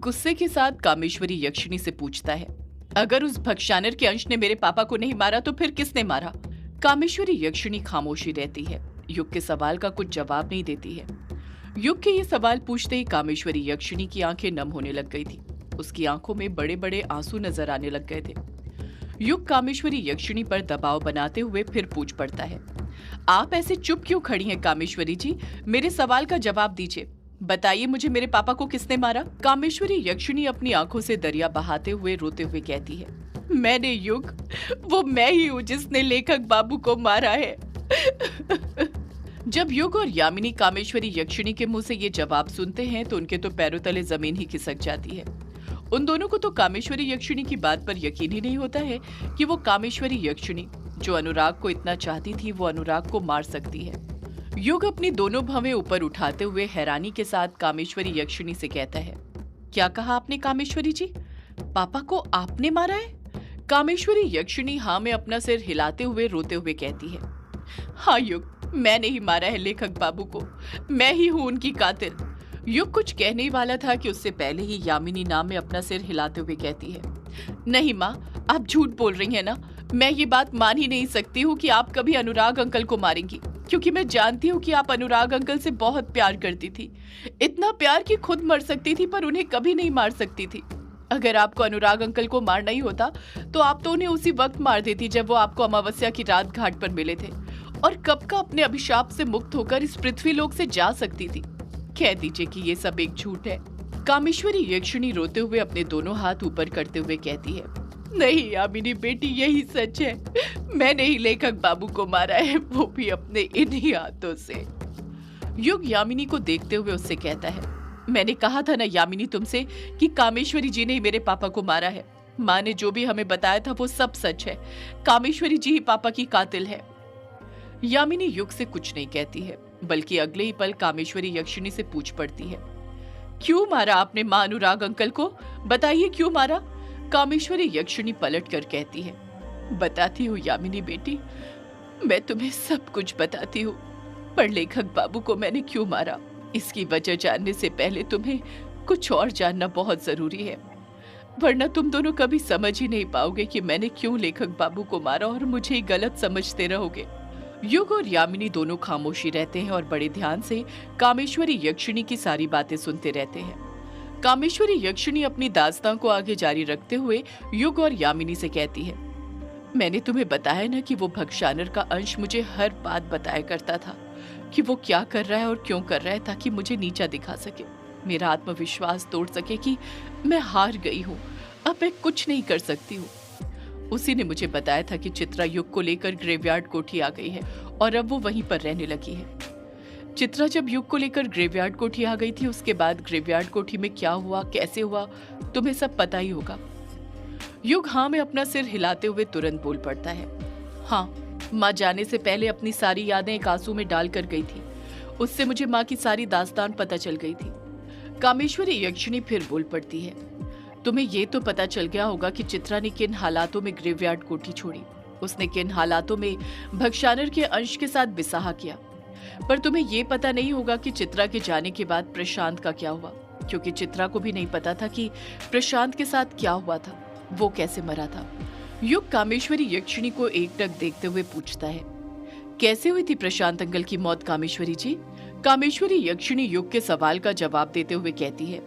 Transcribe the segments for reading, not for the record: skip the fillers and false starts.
गुस्से के साथ कामेश्वरी यक्षिणी से पूछता है, अगर उस भक्षानर के अंश ने मेरे पापा को नहीं मारा तो फिर किसने मारा? कामेश्वरी यक्षिणी खामोशी रहती है, युग के सवाल का कुछ जवाब नहीं देती है। युग के ये सवाल पूछते ही कामेश्वरी यक्षिणी की आंखें नम होने लग गई थी। उसकी आंखों में बड़े बड़े आंसू नजर आने लग गए थे। युग कामेश्वरी यक्षिणी पर दबाव बनाते हुए फिर पूछ पड़ता है, आप ऐसे चुप क्यों खड़ी हैं कामेश्वरी जी? मेरे सवाल का जवाब दीजिए। बताइए मुझे, मेरे पापा को किसने मारा? कामेश्वरी यक्षिणी अपनी आंखों से दरिया बहाते हुए रोते हुए कहती है, मैंने युग, वो मैं ही हूँ जिसने लेखक बाबू को मारा है। जब युग और यामिनी कामेश्वरी यक्षिणी के मुंह से ये जवाब सुनते हैं तो उनके तो पैरों तले जमीन ही खिसक जाती है। उन दोनों को तो कामेश्वरी यक्षिणी की बात पर यकीन ही नहीं होता है कि वो कामेश्वरी यक्षिणी जो अनुराग को इतना चाहती थी वो अनुराग को मार सकती है। युग अपनी दोनों भवें ऊपर उठाते हुए हैरानी के साथ कामेश्वरी यक्षिणी से कहता है, क्या कहा आपने कामेश्वरी जी? पापा को आपने मारा है? कामेश्वरी यक्षिणी हाँ में अपना सिर हिलाते हुए रोते हुए कहती है, हाँ युग, मैंने ही मारा है लेखक बाबू को, मैं ही हूँ उनकी कातिल। युग कुछ कहने वाला था कि उससे पहले ही यामिनी नाम में अपना सिर हिलाते हुए कहती है, नहीं माँ, आप झूठ बोल रही हैं ना। मैं ये बात मान ही नहीं सकती हूँ कि आप कभी अनुराग अंकल को मारेंगी, क्योंकि मैं जानती हूँ कि आप अनुराग अंकल से बहुत प्यार करती थी, इतना प्यार कि खुद मर सकती थी पर उन्हें कभी नहीं मार सकती थी। अगर आपको अनुराग अंकल को मारना ही होता तो आप तो उन्हें उसी वक्त मार देती जब वो आपको अमावस्या की रात घाट पर मिले थे, और कब का अपने अभिशाप से मुक्त होकर इस पृथ्वी लोक से जा सकती थी। कह दीजिए कि ये सब एक झूठ है। कामेश्वरी यक्षिणी रोते हुए अपने दोनों हाथ ऊपर करते हुए कहती है, नहीं यामिनी बेटी, यही सच है। मैंने ही लेखक बाबू को मारा है, वो भी अपने इन्हीं हाथों से। युग यामिनी को देखते हुए उससे कहता है, मैंने कहा था ना यामिनी तुमसे कि कामेश्वरी जी ने ही मेरे पापा को मारा है। माँ ने जो भी हमें बताया था वो सब सच है। कामेश्वरी जी ही पापा की कातिल है। यामिनी युग से कुछ नहीं कहती है, बल्कि अगले ही पल कामेश्वरी यक्षिणी से पूछ पड़ती है, क्यों मारा आपने माँ अनुराग अंकल को? बताइए क्यों मारा? कामेश्वरी यक्षिणी पलट कर कहती है, बताती हूँ यामिनी बेटी, मैं तुम्हें सब कुछ बताती हूँ। पर लेखक बाबू को मैंने क्यों मारा, इसकी वजह जानने से पहले तुम्हें कुछ और जानना बहुत जरूरी है, वरना तुम दोनों कभी समझ ही नहीं पाओगे कि मैंने क्यों लेखक बाबू को मारा और मुझे गलत समझते रहोगे। युग और यामिनी दोनों खामोशी रहते हैं और बड़े ध्यान से कामेश्वरी यक्षिणी की सारी बातें सुनते रहते हैं। कामेश्वरी यक्षिणी अपनी दास्तां को आगे जारी रखते हुए युग और यामिनी से कहती है, मैंने तुम्हें बताया ना कि वो भक्षानर का अंश मुझे हर बात बताया करता था कि वो क्या कर रहा है और क्यों कर रहा है, ताकि मुझे नीचा दिखा सके, मेरा आत्मविश्वास तोड़ सके कि मैं हार गई हूँ, अब मैं कुछ नहीं कर सकती हूँ। उसी ने मुझे बताया था कि चित्रा युग को लेकर ग्रेवयार्ड कोठी आ गई है और अब वो वहीं पर रहने लगी है। चित्रा जब युग को लेकर ग्रेवयार्ड कोठी आ गई थी, उसके बाद ग्रेवयार्ड कोठी में क्या हुआ, कैसे हुआ, तुम्हें सब पता ही होगा। युग हाँ में अपना सिर हिलाते हुए तुरंत बोल पड़ता है, हाँ, माँ जाने से पहले अपनी सारी यादें एक आंसू में डाल कर गई थी, उससे मुझे माँ की सारी दास्तान पता चल गई थी। कामेश्वरी यक्षिणी फिर बोल पड़ती है, तुम्हें ये तो पता चल गया होगा कि चित्रा ने किन हालातों में ग्रेवयार्ड कोठी छोड़ी, उसने किन हालातों में भक्षानर के अंश के साथ बिसाह किया, पर तुम्हें ये पता नहीं होगा कि चित्रा के जाने के बाद प्रशांत का क्या हुआ, क्योंकि चित्रा को भी नहीं पता था कि प्रशांत के साथ क्या हुआ था, वो कैसे मरा था। युग कामेश्वरी यक्षिणी को एकटक देखते हुए पूछता है, कैसे हुई थी प्रशांत अंकल की मौत कामेश्वरी जी? कामेश्वरी यक्षिणी युग के सवाल का जवाब देते हुए कहती है,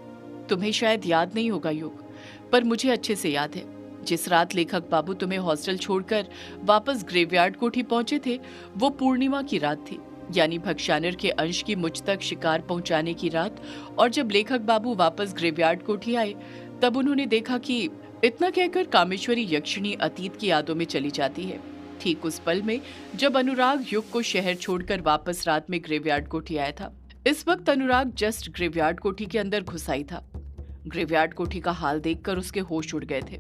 तुम्हें शायद याद नहीं होगा युग, पर मुझे अच्छे से याद है। जिस रात लेखक बाबू तुम्हें हॉस्टल छोड़कर वापस ग्रेवयार्ड कोठी पहुंचे थे, वो पूर्णिमा की रात थी, यानी भक्षानर के अंश की मुझ तक शिकार पहुंचाने की रात। और जब लेखक बाबू वापस ग्रेवयार्ड कोठी आए तब उन्होंने देखा कि, इतना कहकर कामेश्वरी यक्षिणी अतीत की यादों में चली जाती है। ठीक उस पल में जब अनुराग युग को शहर छोड़कर वापस रात में ग्रेवयार्ड कोठी आया था। इस वक्त अनुराग जस्ट ग्रेवयार्ड कोठी के अंदर घुसा ही था। ग्रेवयार्ड कोठी का हाल देखकर उसके होश उड़ गए थे।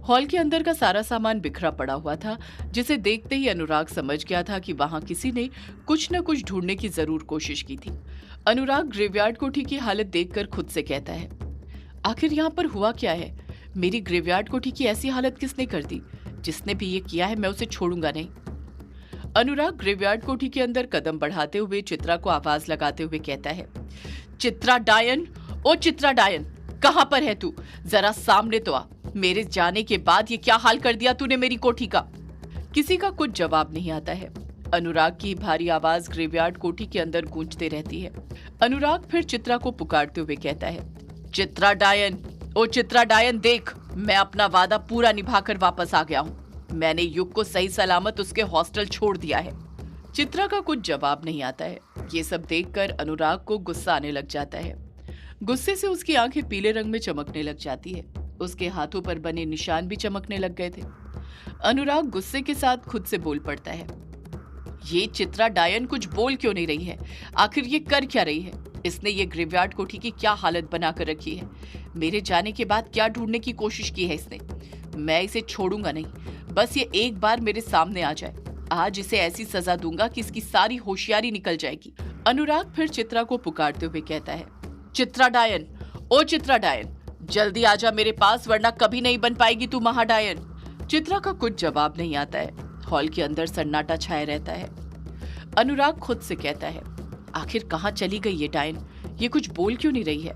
हॉल के अंदर का सारा सामान बिखरा पड़ा हुआ था, जिसे देखते ही अनुराग समझ गया था कि वहां किसी ने कुछ न कुछ ढूंढने की जरूर कोशिश की थी। अनुराग ग्रेवयार्ड कोठी की हालत देखकर खुद से कहता है, आखिर यहाँ पर हुआ क्या है? मेरी ग्रेवयार्ड कोठी की ऐसी हालत किसने कर दी? जिसने भी ये किया है मैं उसे छोड़ूंगा नहीं। अनुराग ग्रेवयार्ड कोठी के अंदर कदम बढ़ाते हुए चित्रा को आवाज लगाते हुए कहता है, चित्रा डायन, ओ चित्रा डायन, तुम्हें यहाँ पर क्या करना है? अनुराग ग्रेवयार्ड कोठी के अंदर कदम बढ़ाते हुए चित्रा को आवाज लगाते हुए कहता है, चित्रा डायन, ओ चित्रा डायन, तुम्हें यहाँ पर क्या करना है? अनुराग ग्रेवयार्ड कोठी के अंदर कदम बढ़ाते हुए चित्रा को आवाज लगाते हुए कहता है, चित्रा डायन, ओ चित्रा डायन, कहां पर है तू? जरा सामने तो आ। मेरे जाने के बाद ये क्या हाल कर दिया तूने मेरी कोठी का? किसी का कुछ जवाब नहीं आता है। अनुराग की भारी आवाज ग्रेवयार्ड कोठी के अंदर गूंजते रहती है। अनुराग फिर चित्रा को पुकारते हुए कहता है, चित्रा डायन, ओ चित्रा डायन, देख, मैं अपना वादा पूरा निभाकर वापस आ गया हूँ। मैंने युग को सही सलामत उसके हॉस्टल छोड़ दिया है। चित्रा का कुछ जवाब नहीं आता है। ये सब देखकर अनुराग को गुस्सा आने लग जाता है। गुस्से से उसकी आंखें पीले रंग में चमकने लग जाती है। उसके हाथों पर बने निशान भी चमकने लग गए थे। अनुराग गुस्से के साथ खुद से बोल पड़ता है, ये चित्रा डायन कुछ बोल क्यों नहीं रही है? आखिर ये कर क्या रही है? इसने ये ग्रेवयार्ड कोठी की क्या हालत बनाकर रखी है? मेरे जाने के बाद क्या ढूंढने की कोशिश की है इसने? मैं इसे छोड़ूंगा नहीं, बस ये एक बार मेरे सामने आ जाए। आज इसे ऐसी सजा दूंगा कि इसकी सारी होशियारी निकल जाएगी। अनुराग फिर चित्रा को पुकारते हुए कहता है, चित्रा डायन, ओ चित्रा डायन, जल्दी आजा मेरे पास, वरना कभी नहीं बन पाएगी तू महाडायन। चित्रा का कुछ जवाब नहीं आता है। हॉल के अंदर सन्नाटा छाया रहता है। अनुराग खुद से कहता है, आखिर कहाँ चली गई ये डायन? ये कुछ बोल क्यों नहीं रही है?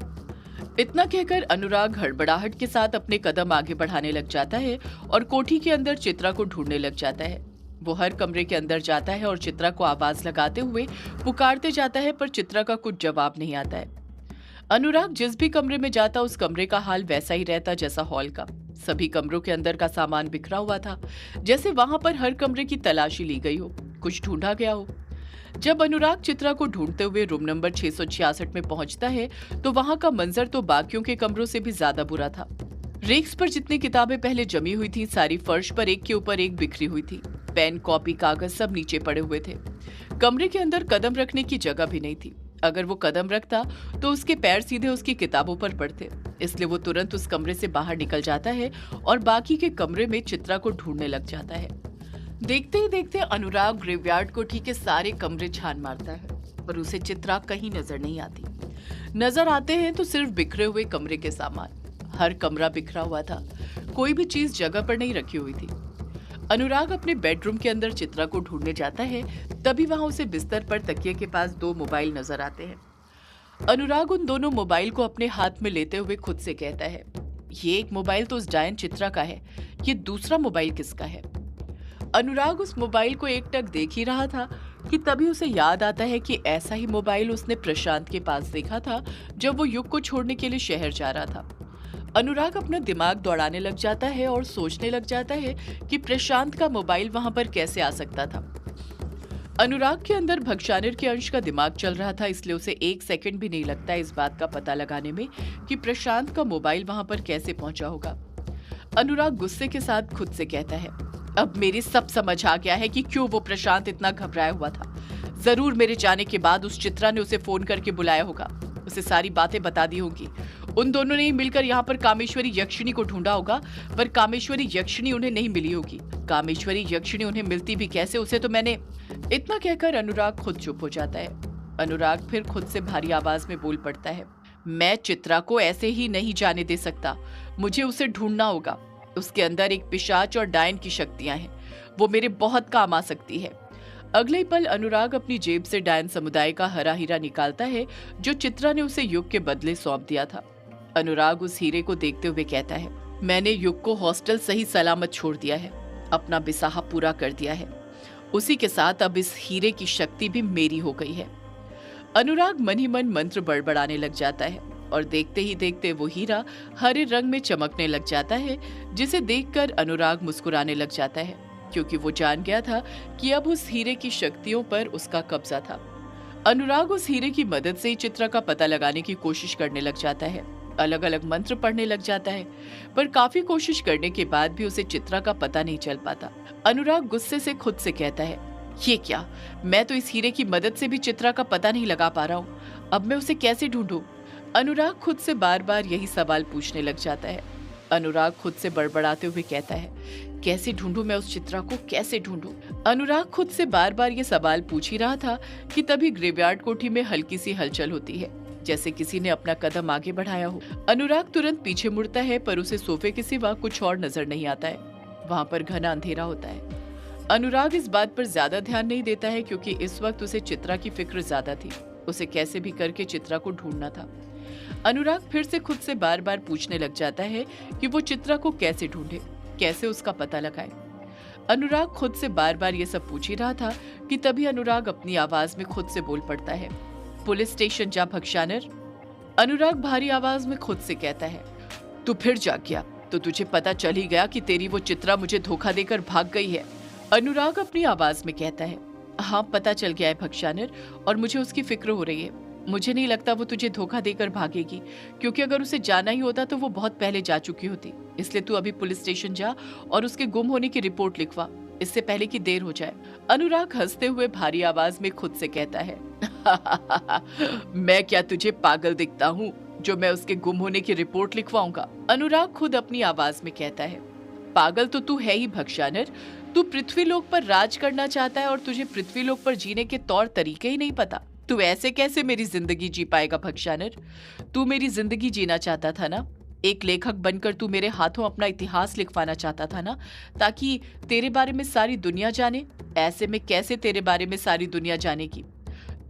इतना कहकर अनुराग हड़बड़ाहट के साथ अपने कदम आगे बढ़ाने लग जाता है और कोठी के अंदर चित्रा को ढूंढने लग जाता है। वो हर कमरे के अंदर जाता है और चित्रा को आवाज लगाते हुए पुकारते जाता है, पर चित्रा का कुछ जवाब नहीं आता है। अनुराग जिस भी कमरे में जाता उस कमरे का हाल वैसा ही रहता जैसा हॉल का। सभी कमरों के अंदर का सामान बिखरा हुआ था, जैसे वहां पर हर कमरे की तलाशी ली गई हो, कुछ ढूंढा गया हो। जब अनुराग चित्रा को ढूंढते हुए रूम नंबर 666 में पहुंचता है तो वहां का मंजर तो बाकियों के कमरों से भी ज्यादा बुरा था। रेक्स पर जितनी किताबें पहले जमी हुई थी, सारी फर्श पर एक के ऊपर एक बिखरी हुई थी। पेन, कॉपी, कागज सब नीचे पड़े हुए थे। कमरे के अंदर कदम रखने की जगह भी नहीं थी। अगर वो कदम रखता तो उसके पैर सीधे उसकी किताबों पर पड़ते, इसलिए वो तुरंत उस कमरे से बाहर निकल जाता है और बाकी के कमरे में चित्रा को ढूंढने लग जाता है। देखते ही देखते अनुराग ग्रेवयार्ड कोठी के सारे कमरे छान मारता है, पर उसे चित्रा कहीं नजर नहीं आती। नजर आते हैं तो सिर्फ बिखरे हुए कमरे के सामान। हर कमरा बिखरा हुआ था, कोई भी चीज जगह पर नहीं रखी हुई थी। अनुराग अपने बेडरूम के अंदर चित्रा को ढूंढने जाता है, तभी वहां उसे बिस्तर पर तकिए के पास 2 मोबाइल नजर आते हैं। अनुराग उन दोनों मोबाइल को अपने हाथ में लेते हुए खुद से कहता है, ये एक मोबाइल तो उस डायन चित्रा का है, ये दूसरा मोबाइल किसका है? अनुराग उस मोबाइल को एकटक देख ही रहा था कि तभी उसे याद आता है कि ऐसा ही मोबाइल उसने प्रशांत के पास देखा था जब वो युग को छोड़ने के लिए शहर जा रहा था। अनुराग अपना दिमाग दौड़ाने लग जाता है और सोचने लग जाता है कि प्रशांत का मोबाइल वहां पर कैसे आ सकता था। अनुराग के अंदर भक्षानिर के अंश का दिमाग चल रहा था, इसलिए उसे 1 सेकंड भी नहीं लगता इस बात का पता लगाने में कि प्रशांत का मोबाइल वहां पर कैसे पहुंचा होगा। अनुराग गुस्से के साथ खुद से कहता है, अब मेरे सब समझ आ गया है कि क्यों वो प्रशांत इतना घबराया हुआ था। जरूर मेरे जाने के बाद उस चित्रा ने उसे फोन करके बुलाया होगा, उसे सारी बातें बता दी होंगी। उन दोनों ने ही मिलकर यहाँ पर कामेश्वरी यक्षिणी को ढूंढा होगा, पर कामेश्वरी यक्षिणी उन्हें नहीं मिली होगी। कामेश्वरी यक्षिणी उन्हें मिलती भी कैसे, उसे तो मैंने। इतना कहकर अनुराग खुद चुप हो जाता है। अनुराग फिर खुद से भारी आवाज में बोल पड़ता है, मैं चित्रा को ऐसे ही नहीं जाने दे सकता, मुझे उसे ढूंढना होगा। उसके अंदर एक पिशाच और डायन की शक्तियां हैं, वो मेरे बहुत काम आ सकती है। अगले ही पल अनुराग अपनी जेब से डायन समुदाय का हरा हीरा निकालता है जो चित्रा ने उसे युग के बदले सौंप दिया था। अनुराग उस हीरे को देखते हुए कहता है, मैंने युग को हॉस्टल सही सलामत छोड़ दिया है, अपना बिसाहा पूरा कर दिया है। उसी के साथ अब इस हीरे की शक्ति भी मेरी हो गई है। अनुराग मन ही मन मंत्र बड़बड़ाने लग जाता है और देखते ही देखते वो हीरा हरे रंग में चमकने लग जाता है, जिसे देखकर अनुराग मुस्कुराने लग जाता है, क्योंकि वो जान गया था कि अब उस हीरे की शक्तियों पर उसका कब्जा था। अनुराग उस हीरे की मदद से ही चित्रा का पता लगाने की कोशिश करने लग जाता है, अलग अलग मंत्र पढ़ने लग जाता है, पर काफी कोशिश करने के बाद भी उसे चित्रा का पता नहीं चल पाता। अनुराग गुस्से से खुद से कहता है, ये क्या, मैं तो इस हीरे की मदद से भी चित्रा का पता नहीं लगा पा रहा हूँ, अब मैं उसे कैसे ढूंढूं? अनुराग खुद से बार बार यही सवाल पूछने लग जाता है। अनुराग खुद से बड़बड़ाते हुए कहता है, कैसे ढूंढूं मैं उस चित्रा को, कैसे ढूंढूं? अनुराग खुद से बार बार ये सवाल पूछ ही रहा था कि तभी ग्रेवयार्ड कोठी में हल्की सी हलचल होती है, जैसे किसी ने अपना कदम आगे बढ़ाया हो। अनुराग तुरंत पीछे मुड़ता है, पर उसे सोफे के सिवा कुछ और नजर नहीं आता है। वहां पर घना अंधेरा होता है। अनुराग इस बात पर ज्यादा ध्यान नहीं देता है, क्योंकि इस वक्त उसे चित्रा की फिक्र ज्यादा थी। उसे कैसे भी करके चित्रा को ढूंढना था। अनुराग फिर से खुद से बार बार पूछने लग जाता है कि वो चित्रा को कैसे ढूंढे, कैसे उसका पता लगाए। अनुराग खुद से बार बार ये सब पूछ ही रहा था कि तभी अनुराग अपनी आवाज में खुद से बोल पड़ता है, पुलिस स्टेशन जा भक्षानर। अनुराग भारी आवाज में खुद से कहता है, तू फिर जाग गया? तो तुझे पता चल ही गया कि तेरी वो चित्रा मुझे धोखा देकर भाग गई है। अनुराग अपनी आवाज में कहता है, हाँ पता चल गया है भक्षानर, और मुझे उसकी फिक्र हो रही है। मुझे नहीं लगता वो तुझे धोखा देकर भागेगी, क्योंकि अगर उसे जाना ही होता तो वो बहुत पहले जा चुकी होती। इसलिए तू अभी पुलिस स्टेशन जा और उसके गुम होने की रिपोर्ट लिखवा, इससे पहले कि देर हो जाए। अनुराग हंसते हुए भारी आवाज में खुद से कहता है, मैं क्या तुझे पागल दिखता हूँ जो मैं उसके गुम होने की रिपोर्ट लिखवाऊंगा? अनुराग खुद अपनी आवाज में कहता है, पागल तो तू है ही भक्षानर। तू पृथ्वीलोक पर राज करना चाहता है और तुझे पृथ्वीलोक पर जीने के तौर तरीके ही नहीं पता। तू ऐसे कैसे मेरी जिंदगी जी पाएगा भक्षानर? तू मेरी जिंदगी जीना चाहता था ना? एक लेखक बनकर तू मेरे हाथों अपना इतिहास लिखवाना चाहता था ना, ताकि तेरे बारे में सारी दुनिया जाने। ऐसे में कैसे तेरे बारे में सारी दुनिया जानेगी?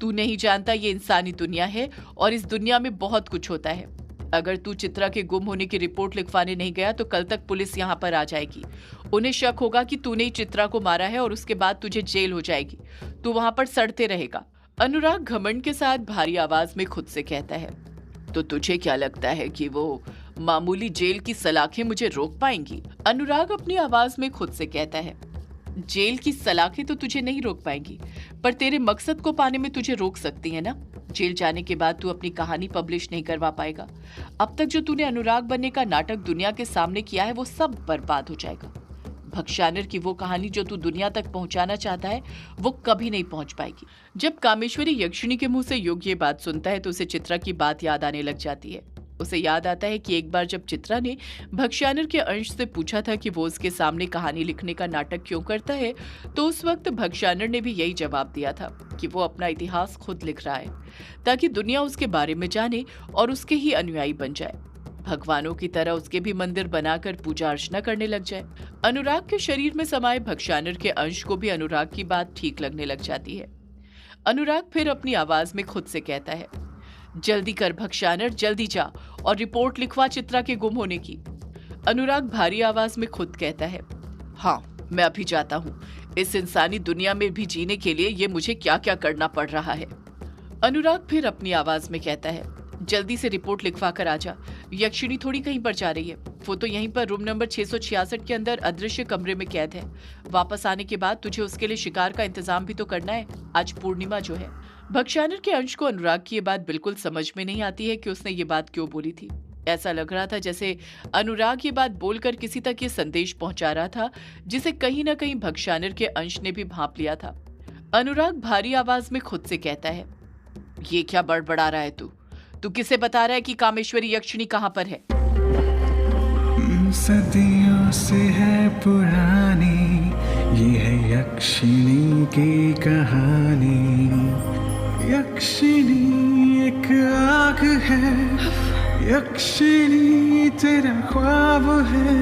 तू नहीं जानता ये इंसानी दुनिया है और इस दुनिया में बहुत कुछ होता है। अगर तू चित्रा के गुम होने की रिपोर्ट लिखवाने नहीं गया तो कल तक पुलिस यहाँ पर आ जाएगी। उन्हें शक होगा कि तूने ही चित्रा को मारा है और उसके बाद तुझे जेल हो जाएगी। तू वहां पर सड़ते रहेगा। अनुराग घमंड के साथ भारी आवाज में खुद से कहता है, तो तुझे क्या लगता है कि वो मामूली जेल की सलाखें मुझे रोक पाएंगी? अनुराग अपनी आवाज में खुद से कहता है, जेल की सलाखें तो तुझे नहीं रोक पाएंगी, पर तेरे मकसद को पाने में तुझे रोक सकती है ना। जेल जाने के बाद तू अपनी कहानी पब्लिश नहीं करवा पाएगा। अब तक जो तूने अनुराग बनने का नाटक दुनिया के सामने किया है वो सब बर्बाद हो जाएगा। भक्षानर की वो कहानी जो तू दुनिया तक पहुंचाना चाहता है वो कभी नहीं पहुंच पाएगी। जब कामेश्वरी यक्षिणी के मुंह से युग ये बात सुनता है तो उसे चित्रा की बात याद आने लग जाती है। उसे याद आता है कि एक बार जब चित्रा ने भक्षानर के अंश से पूछा था कि वो उसके सामने कहानी लिखने का नाटक क्यों करता है, तो उस वक्त भक्षानर ने भी यही जवाब दिया था कि वो अपना इतिहास खुद लिख रहा है ताकि दुनिया उसके बारे में जाने और उसके ही अनुयायी बन जाए। भगवानों की तरह उसके भी मंदिर बनाकर पूजा अर्चना करने लग जाए। अनुराग के शरीर में समाये भक्षानर के अंश को भी अनुराग की बात ठीक लगने लग जाती है। अनुराग फिर अपनी आवाज में खुद से कहता है, जल्दी कर भक्षानर, जल्दी जा और रिपोर्ट लिखवा चित्रा के गुम होने की। अनुराग भारी आवाज में खुद कहता है, हाँ मैं अभी जाता हूँ। इस इंसानी दुनिया में भी जीने के लिए ये मुझे क्या क्या करना पड़ रहा है। अनुराग फिर अपनी आवाज में कहता है, जल्दी से रिपोर्ट लिखवा कर आ जा। यक्षिणी थोड़ी कहीं पर जा रही है, वो तो यहीं पर रूम नंबर 666 के अंदर अदृश्य कमरे में कैद है। वापस आने के बाद तुझे उसके लिए शिकार का इंतजाम भी तो करना है। आज पूर्णिमा जो है। भक्षानर के अंश को अनुराग की ये बात बिल्कुल समझ में नहीं आती है कि उसने ये बात क्यों बोली थी। ऐसा लग रहा था जैसे अनुराग ये बात बोलकर किसी तक ये संदेश पहुंचा रहा था जिसे कहीं ना कहीं भक्षानर के अंश ने भी भांप लिया था। अनुराग भारी आवाज में खुद से कहता है, ये क्या बड़बड़ा रहा है तू किसे बता रहा है कि कामेश्वरी यक्षिणी कहाँ पर है? सदियों से है पुरानी ये है यक्षिणी की कहानी। यक्षिणी एक आग है, यक्षिणी तेरा ख्वाब है।